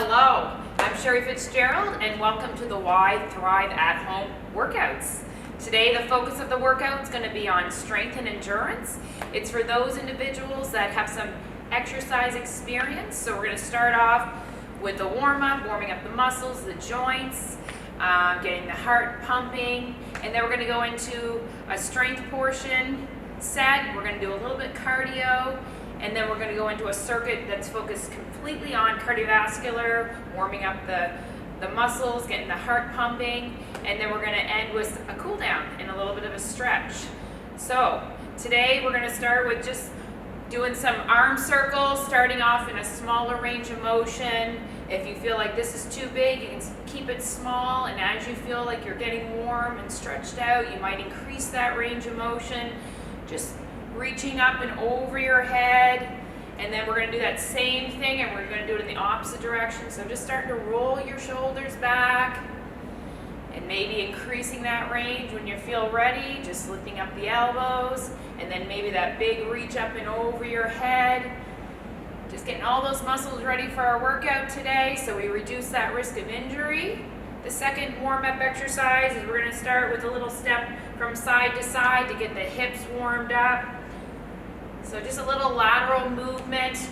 Hello, I'm Sherry Fitzgerald and welcome to the Y Thrive at Home workouts. Today the focus of the workout is going to be on strength and endurance. It's for those individuals that have some exercise experience. So we're going to start off with the warm-up, warming up the muscles, the joints, getting the heart pumping, and then we're going to go into a strength portion set. We're going to do a little bit cardio, and then we're going to go into a circuit that's focused completely on cardiovascular, warming up the muscles, getting the heart pumping, and then we're going to end with a cool down and a little bit of a stretch. So today we're going to start with just doing some arm circles, starting off in a smaller range of motion. If you feel like this is too big, you can keep it small, and as you feel like you're getting warm and stretched out, you might increase that range of motion, just reaching up and over your head. And then we're going to do that same thing, and we're going to do it in the opposite direction. So just starting to roll your shoulders back and maybe increasing that range when you feel ready, just lifting up the elbows, and then maybe that big reach up and over your head. Just getting all those muscles ready for our workout today so we reduce that risk of injury. The second warm-up exercise is we're going to start with a little step from side to side to get the hips warmed up. So just a little lateral movement,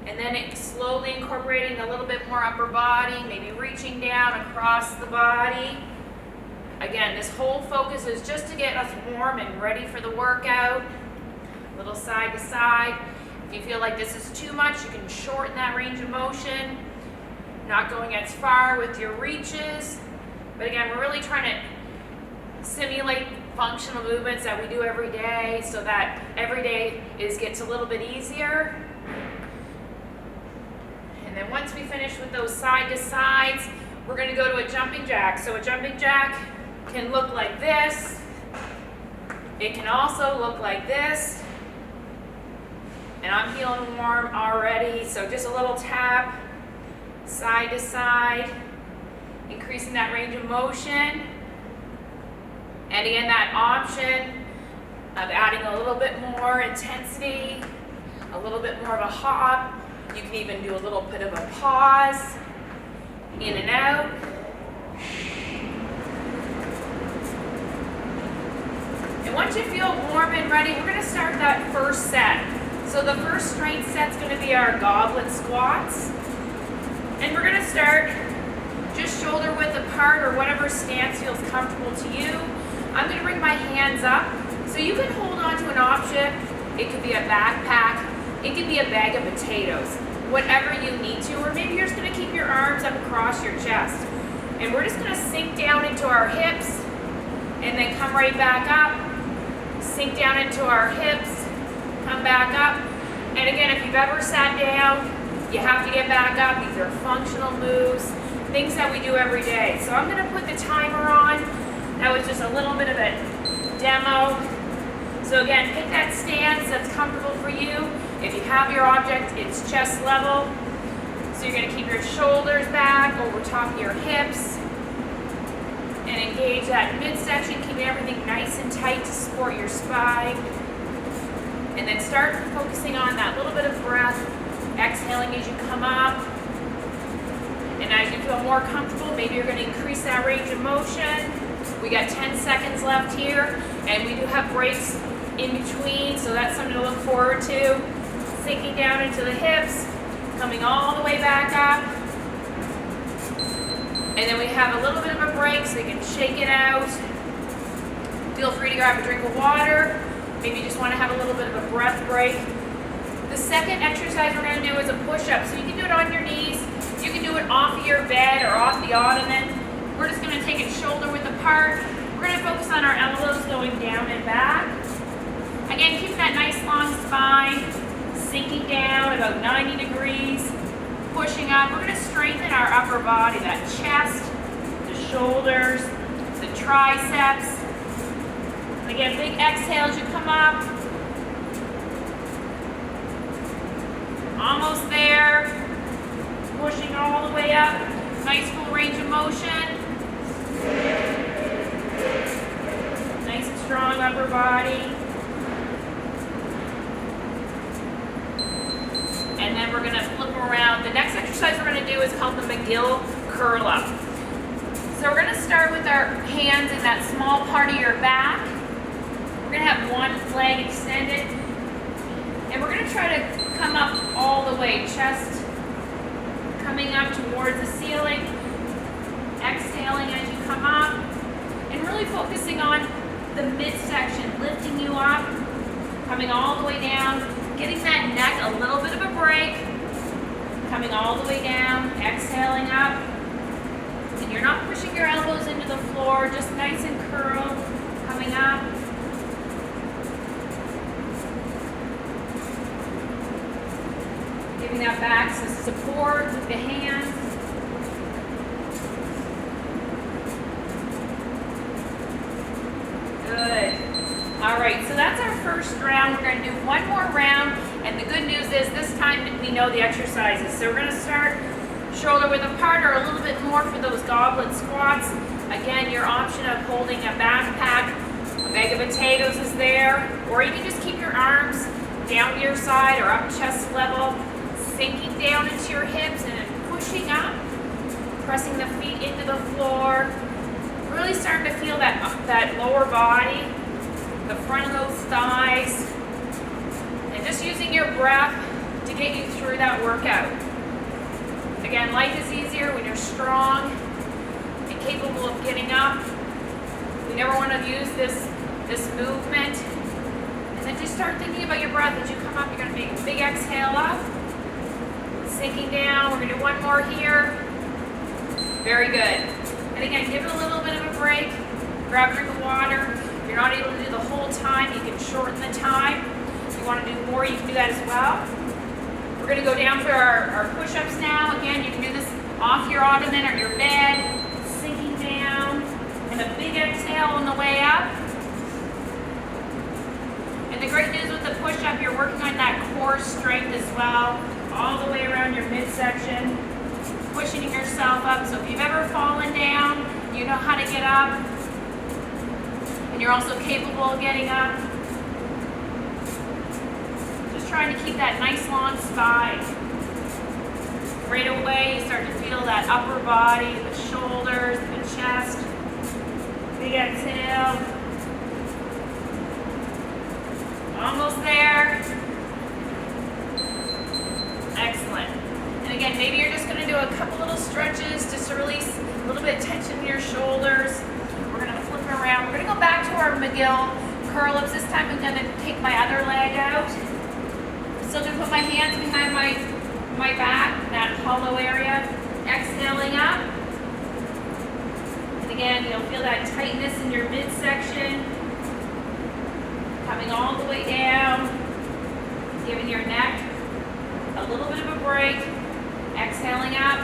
and then slowly incorporating a little bit more upper body, maybe reaching down across the body. Again, this whole focus is just to get us warm and ready for the workout. A little side to side. If you feel like this is too much, you can shorten that range of motion, not going as far with your reaches. But again, we're really trying to simulate functional movements that we do every day so that every day gets a little bit easier. And then once we finish with those side to sides, we're going to go to a jumping jack. So a jumping jack can look like this. It can also look like this. And I'm feeling warm already, so just a little tap, side to side, increasing that range of motion. And again, that option of adding a little bit more intensity, a little bit more of a hop. You can even do a little bit of a pause, in and out. And once you feel warm and ready, we're going to start that first set. So the first strength set's going to be our Goblet Squats. And we're going to start just shoulder width apart or whatever stance feels comfortable to you. I'm going to bring my hands up, so you can hold on to an object. It could be a backpack, it could be a bag of potatoes, whatever you need to, or maybe you're just going to keep your arms up across your chest. And we're just going to sink down into our hips, and then come right back up, sink down into our hips, come back up. And again, if you've ever sat down, you have to get back up. These are functional moves, things that we do every day. So I'm going to put the timer on. That was just a little bit of a demo. So again, pick that stance that's comfortable for you. If you have your object, it's chest level. So you're going to keep your shoulders back over top of your hips and engage that midsection, keeping everything nice and tight to support your spine. And then start focusing on that little bit of breath, exhaling as you come up. And as you feel more comfortable, maybe you're going to increase that range of motion. We got 10 seconds left here, and we do have breaks in between, so that's something to look forward to. Sinking down into the hips, coming all the way back up. And then we have a little bit of a break, so you can shake it out. Feel free to grab a drink of water. Maybe you just want to have a little bit of a breath break. The second exercise we're going to do is a push-up. So you can do it on your knees. You can do it off of your bed or off the ottoman. We're just going to take it shoulder width apart. We're going to focus on our elbows going down and back. Again, keep that nice long spine, sinking down about 90 degrees, pushing up. We're going to strengthen our upper body, that chest, the shoulders, the triceps. And again, big exhale as you come up. Almost there. Pushing all the way up. Nice full range of motion. Nice and strong upper body. and then we're gonna flip them around. The next exercise we're gonna do is called the Mcgill Curl Up. So we're gonna start with our hands in that small part of your back. We're gonna have one leg extended, and we're gonna try to come up all the way, chest coming up towards the ceiling, exhaling as you come up, and really focusing on the midsection, lifting you up, coming all the way down, getting that neck a little bit of a break, coming all the way down, exhaling up, and you're not pushing your elbows into the floor, just nice and curled, coming up. Giving that back some support with the hands. Good. All right, so that's our first round. We're going to do one more round, and the good news is this time we know the exercises. So we're going to start shoulder width apart or a little bit more for those goblet squats. Again, your option of holding a backpack, a bag of potatoes is there, or you can just keep your arms down to your side or up chest level, sinking down into your hips and then pushing up, pressing the feet into the floor, really starting to feel that lower body, the front of those thighs, and just using your breath to get you through that workout. Again, life is easier when you're strong and capable of getting up. We never want to use this movement. And then just start thinking about your breath. As you come up, you're going to make a big exhale up, sinking down. We're going to do one more here. Very good. And again, give it a little bit of a break. Grab a drink of water. If you're not able to do the whole time, you can shorten the time. If you want to do more, you can do that as well. We're going to go down for our push-ups now. Again, you can do this off your ottoman or your bed, sinking down, and a big exhale on the way up. And the great news with the push-up, you're working on that core strength as well, all the way around your midsection, pushing yourself up. So if you've ever fallen down, you know how to get up, and you're also capable of getting up. Just trying to keep that nice long spine. Right away, you start to feel that upper body, the shoulders, the chest. Big exhale. Almost there. Excellent. And again, maybe you're just going to do a couple little stretches just to release a little bit of tension in your shoulders. We're going to flip it around. We're going to go back to our Mcgill Curl Ups. This time I'm going to take my other leg out. I'm still going to put my hands behind my back, that hollow area. Exhaling up. And again, you'll feel that tightness in your midsection. Coming all the way down. Giving your neck a little bit of a break. Exhaling up.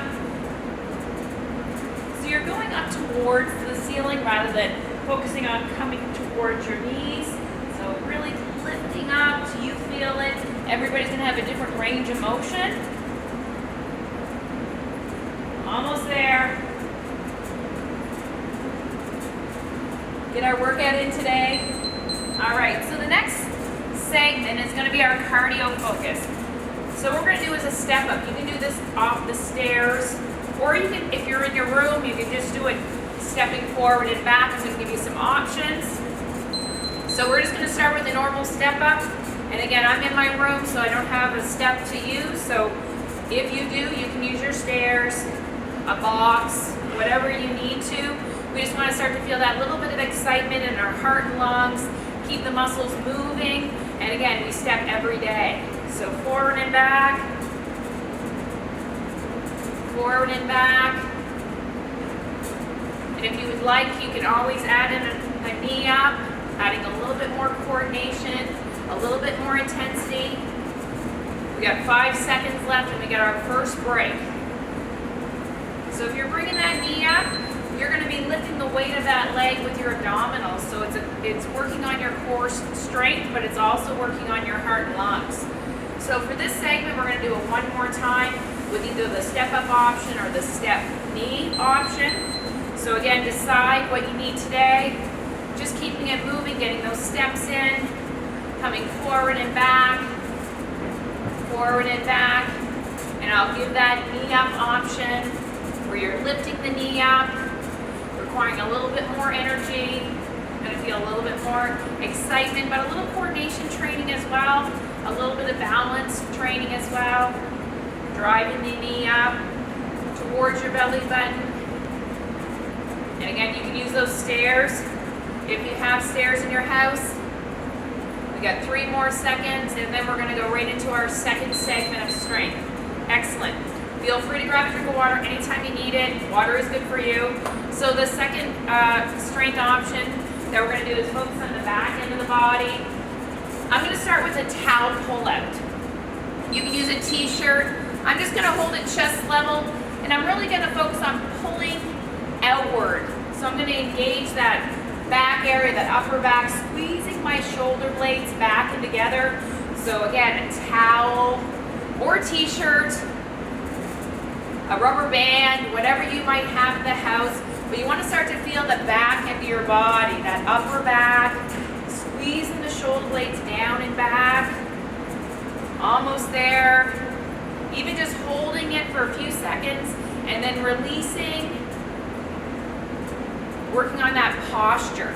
So you're going up towards the ceiling rather than focusing on coming towards your knees. So really lifting up so you feel it. Everybody's going to have a different range of motion. Almost there. Get our workout in today. All right, so the next segment is going to be our cardio focus. So what we're going to do is a step up. You can do this off the stairs, or you can, if you're in your room, you can just do it stepping forward and back. I'm going to give you some options. So we're just going to start with a normal step up. And again, I'm in my room, so I don't have a step to use. So if you do, you can use your stairs, a box, whatever you need to. We just want to start to feel that little bit of excitement in our heart and lungs, keep the muscles moving, and again, we step every day. So forward and back, forward and back. And if you would like, you can always add in a knee up, adding a little bit more coordination, a little bit more intensity. We got 5 seconds left and we got our first break. So if you're bringing that knee up, you're going to be lifting the weight of that leg with your abdominals. So it's working on your core strength, but it's also working on your heart and lungs. So for this segment, we're going to do it one more time with either the step up option or the step knee option. So again, decide what you need today. Just keeping it moving, getting those steps in, coming forward and back, forward and back. And I'll give that knee up option where you're lifting the knee up, requiring a little bit more energy. Gonna feel a little bit more excitement, but a little coordination training as well, a little bit of balance training as well. Driving the knee up towards your belly button. And again, you can use those stairs if you have stairs in your house. We got 3 more seconds, and then we're gonna go right into our second segment of strength. Excellent. Feel free to grab a drink of water anytime you need it. Water is good for you. So the second strength option that we're going to do is focus on the back end of the body. I'm going to start with a towel pull-out. You can use a t-shirt. I'm just going to hold it chest level, and I'm really going to focus on pulling outward. So I'm going to engage that back area, that upper back, squeezing my shoulder blades back and together. So again, a towel or a t-shirt, a rubber band, whatever you might have in the house. But you want to start to feel the back end of your body, that upper back, squeezing the shoulder blades down and back. Almost there. Even just holding it for a few seconds and then releasing. Working on that posture.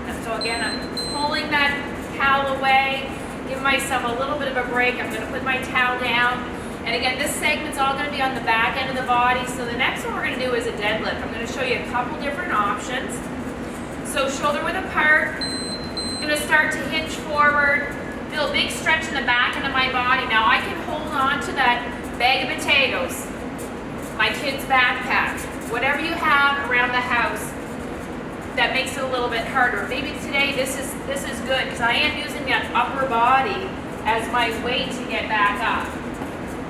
And so again, I'm pulling that towel away, give myself a little bit of a break. I'm going to put my towel down. And again, this segment's all going to be on the back end of the body. So the next one we're going to do is a deadlift. I'm going to show you a couple different options. So shoulder width apart. I'm going to start to hinge forward. Feel a big stretch in the back end of my body. Now I can hold on to that bag of potatoes, my kid's backpack, whatever you have around the house that makes it a little bit harder. Maybe today this is good because I am using that upper body as my weight to get back up.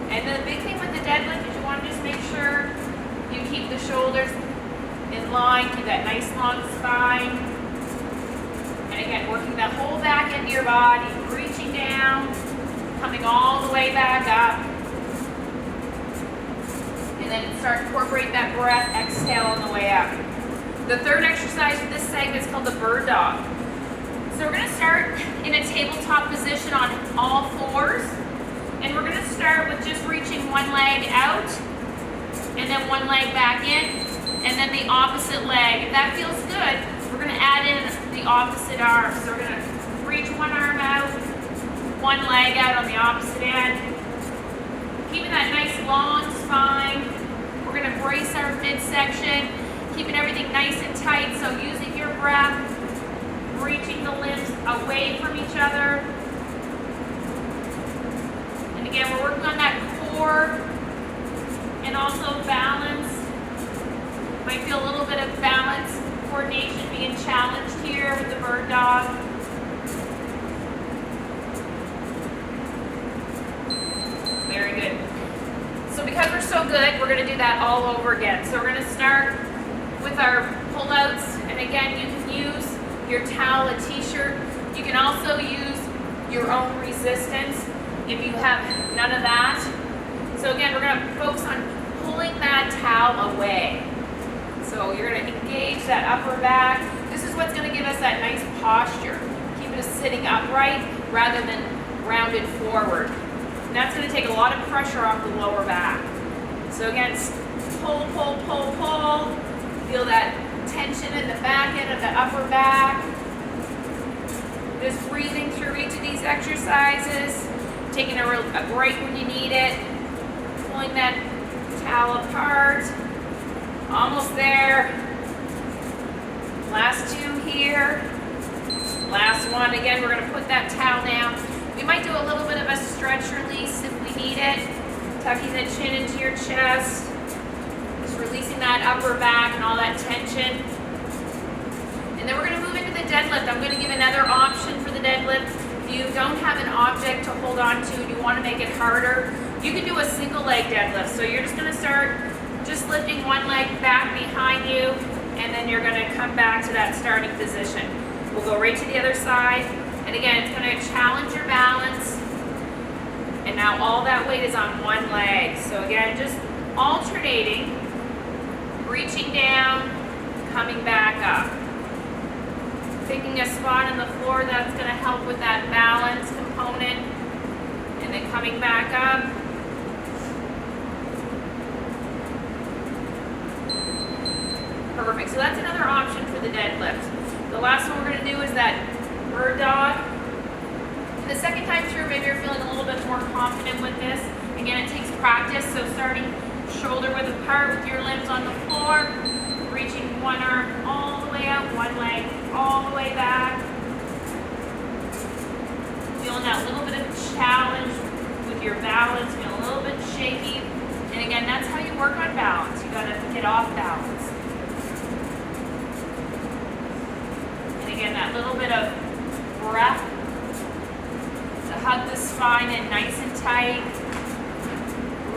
And the big thing with the deadlift is you want to just make sure you keep the shoulders in line, keep that nice long spine. And again, working the whole back end of your body, reaching down, coming all the way back up. And then start to incorporate that breath, exhale on the way up. The third exercise for this segment is called the bird dog. So we're going to start in a tabletop position on all fours. And we're going to start with just reaching one leg out, and then one leg back in, and then the opposite leg. If that feels good, we're going to add in the opposite arm. So we're going to reach one arm out, one leg out on the opposite end. Keeping that nice long spine. We're going to brace our midsection, keeping everything nice and tight. So using your breath, reaching the limbs away from each other. Again, we're working on that core and also balance. Might feel a little bit of balance, coordination being challenged here with the bird dog. Very good. So because we're so good, we're going to do that all over again. So we're going to start with our pull-outs. And again, you can use your towel, a t-shirt. You can also use your own resistance if you have none of that. So again, we're going to focus on pulling that towel away. So you're going to engage that upper back. This is what's going to give us that nice posture. Keep it sitting upright rather than rounded forward. And that's going to take a lot of pressure off the lower back. So again, pull, pull, pull, pull. Feel that tension in the back end of the upper back. Just breathing through each of these exercises. Taking a break when you need it. Pulling that towel apart. Almost there. Last two here. Last one. Again, we're going to put that towel down. We might do a little bit of a stretch release if we need it. Tucking the chin into your chest. Just releasing that upper back and all that tension. And then we're going to move into the deadlift. I'm going to give another option for the deadlift. If you don't have an object to hold on to and you want to make it harder, you can do a single leg deadlift. So you're just going to start just lifting one leg back behind you, and then you're going to come back to that starting position. We'll go right to the other side. And again, it's going to challenge your balance. And now all that weight is on one leg. So again, just alternating, reaching down, coming back up. Picking a spot on the floor that's going to help with that balance component. And then coming back up. Perfect, so that's another option for the deadlift. The last one we're gonna do is that bird dog. The second time through, maybe you're feeling a little bit more confident with this. Again, it takes practice, so starting shoulder width apart with your limbs on the floor, reaching one arm all the way out, one leg all the way back. Feeling that little bit of challenge with your balance, feeling a little bit shaky. And again, that's how you work on balance. You gotta get off balance. And again, that little bit of breath to hug the spine in nice and tight.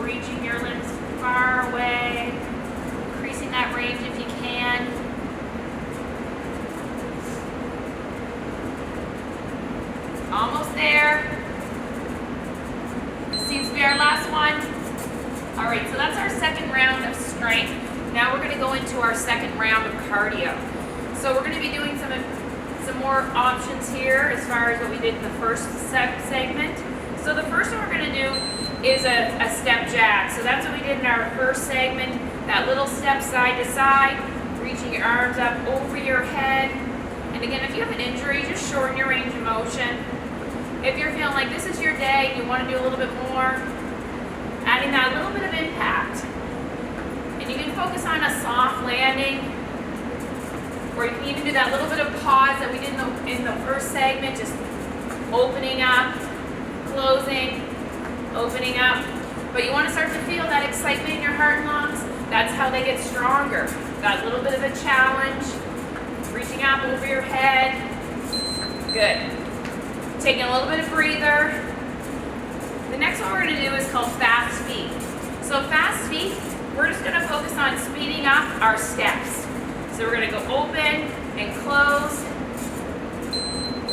Reaching your limbs far away, increasing that range if you can. Almost there. This seems to be our last one. All right, so that's our second round of strength. Now we're gonna go into our second round of cardio. So we're gonna be doing some more options here as far as what we did in the first segment. So the first one we're gonna do is a step jack. So that's what we did in our first segment, that little step side to side, reaching your arms up over your head. And again, if you have an injury, just shorten your range of motion. If you're feeling like this is your day, you want to do a little bit more, adding that little bit of impact. And you can focus on a soft landing, or you can even do that little bit of pause that we did in the first segment, just opening up, closing, opening up. But you want to start to feel that excitement in your heart and lungs. That's how they get stronger. That little bit of a challenge, reaching up over your head. Good. Taking a little bit of breather. The next one we're going to do is called fast feet. So fast feet, we're just going to focus on speeding up our steps. So we're going to go open and close.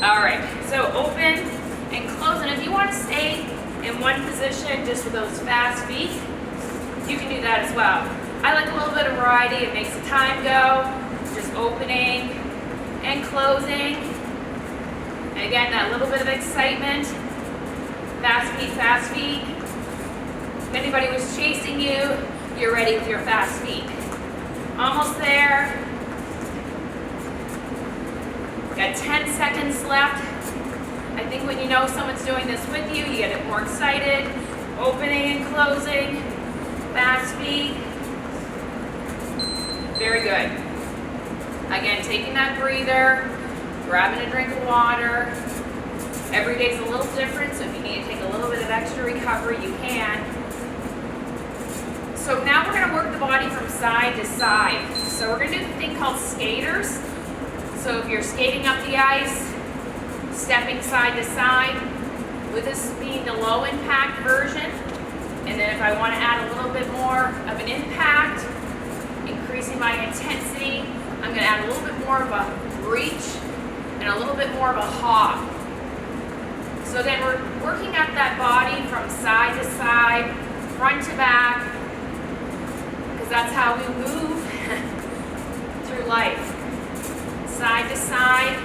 All right, so open and close. And if you want to stay in one position just with those fast feet, you can do that as well. I like a little bit of variety. It makes the time go. Just opening and closing. And again, that little bit of excitement. Fast feet, fast feet. If anybody was chasing you, you're ready with your fast feet. Almost there. Got 10 seconds left. I think when you know someone's doing this with you, you get more excited. Opening and closing. Fast feet. Very good. Again, taking that breather. Grabbing a drink of water. Every day's a little different, so if you need to take a little bit of extra recovery, you can. So now we're going to work the body from side to side. So we're going to do the thing called skaters. So if you're skating up the ice, stepping side to side, with this being the low impact version. And then if I want to add a little bit more of an impact, increasing my intensity, I'm going to add a little bit more of a reach and a little bit more of a hop. So then we're working at that body from side to side, front to back, because that's how we move through life. Side to side,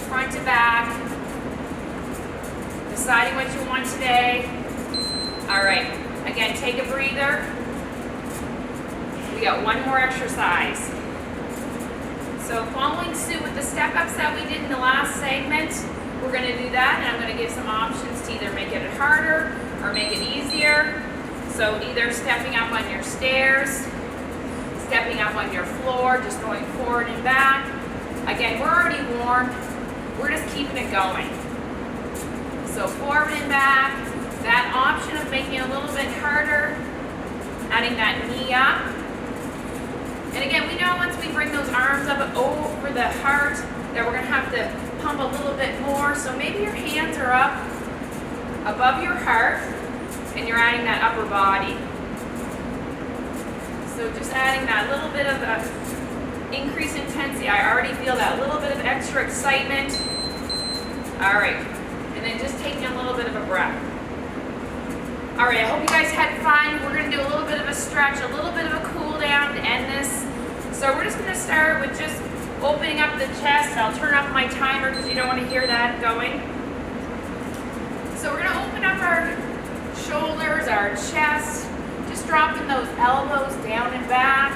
front to back, deciding what you want today. All right, again, take a breather. We got one more exercise. So following suit with the step-ups that we did in the last segment, we're going to do that, and I'm going to give some options to either make it harder or make it easier. So either stepping up on your stairs, stepping up on your floor, just going forward and back. Again, we're already warm. We're just keeping it going. So forward and back. That option of making it a little bit harder, adding that knee up. And again, we know once we bring those arms up over the heart that we're going to have to pump a little bit more. So maybe your hands are up above your heart and you're adding that upper body. So just adding that little bit of the increased intensity. I already feel that little bit of extra excitement. All right. And then just taking a little bit of a breath. All right, I hope you guys had fun. We're going to do a little bit of a stretch, a little bit of a cool down to end this. So we're just going to start with just opening up the chest. I'll turn off my timer because you don't want to hear that going. So we're gonna open up our shoulders, our chest, just dropping those elbows down and back.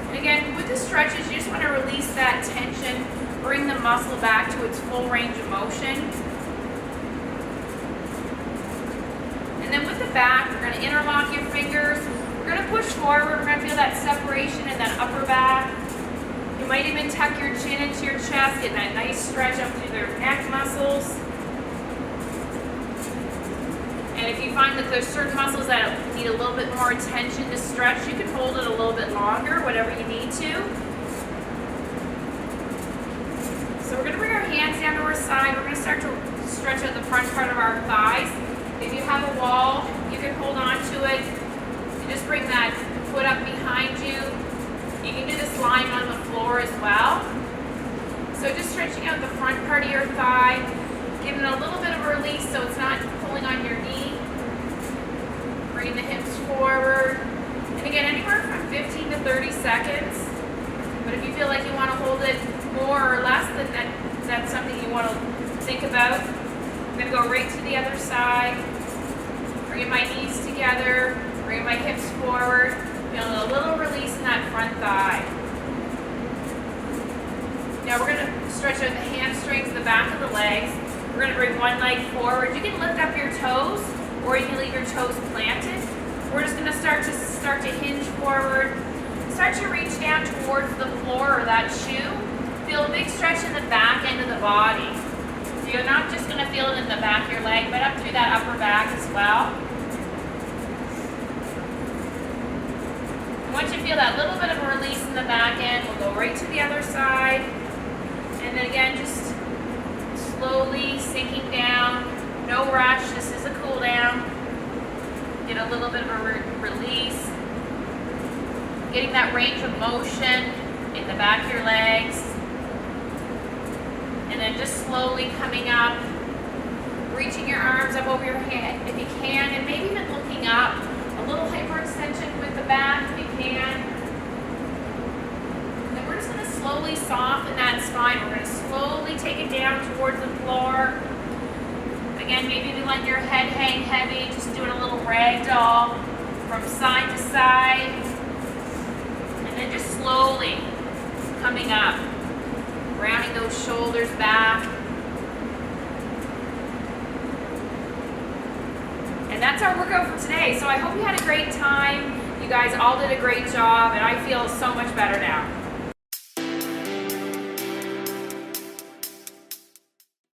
And again, with the stretches, you just wanna release that tension, bring the muscle back to its full range of motion. And then with the back, we're gonna interlock your fingers. We're gonna push forward. We're gonna feel that separation in that upper back. You might even tuck your chin into your chest, get that nice stretch up through their neck muscles. And if you find that there's certain muscles that need a little bit more attention to stretch, you can hold it a little bit longer, whatever you need to. So we're gonna bring our hands down to our side. We're gonna start to stretch out the front part of our thighs. If you have a wall, you can hold on to it. You just bring that foot up behind you. You can do this lying on the floor as well. So just stretching out the front part of your thigh, giving it a little bit of a release so it's not pulling on your knee. Bring the hips forward. And again, anywhere from 15 to 30 seconds. But if you feel like you want to hold it more or less, then that's something you want to think about. I'm going to go right to the other side. Bringing my knees together, bringing my hips forward. Feeling a little release in that front thigh. Now we're going to stretch out the hamstrings, the back of the legs. We're going to bring one leg forward. You can lift up your toes, or you can leave your toes planted. We're just going to start to hinge forward. Start to reach down towards the floor or that shoe. Feel a big stretch in the back end of the body. So you're not just going to feel it in the back of your leg, but up through that upper back as well. And once you feel that little bit of a release in the back end, we'll go right to the other side. And then again, just slowly sinking down. No rush. This is a cool down. Get a little bit of a release. Getting that range of motion in the back of your legs. And then just slowly coming up, reaching your arms up over your head if you can, and maybe even looking up. A little hyperextension with the back if you can. And then we're just going to slowly soften that spine. We're going to slowly take it down towards the floor. Again, maybe even let your head hang heavy, just doing a little ragdoll from side to side. And then just slowly coming up. Rounding those shoulders back. And that's our workout for today. So I hope you had a great time. You guys all did a great job, and I feel so much better now.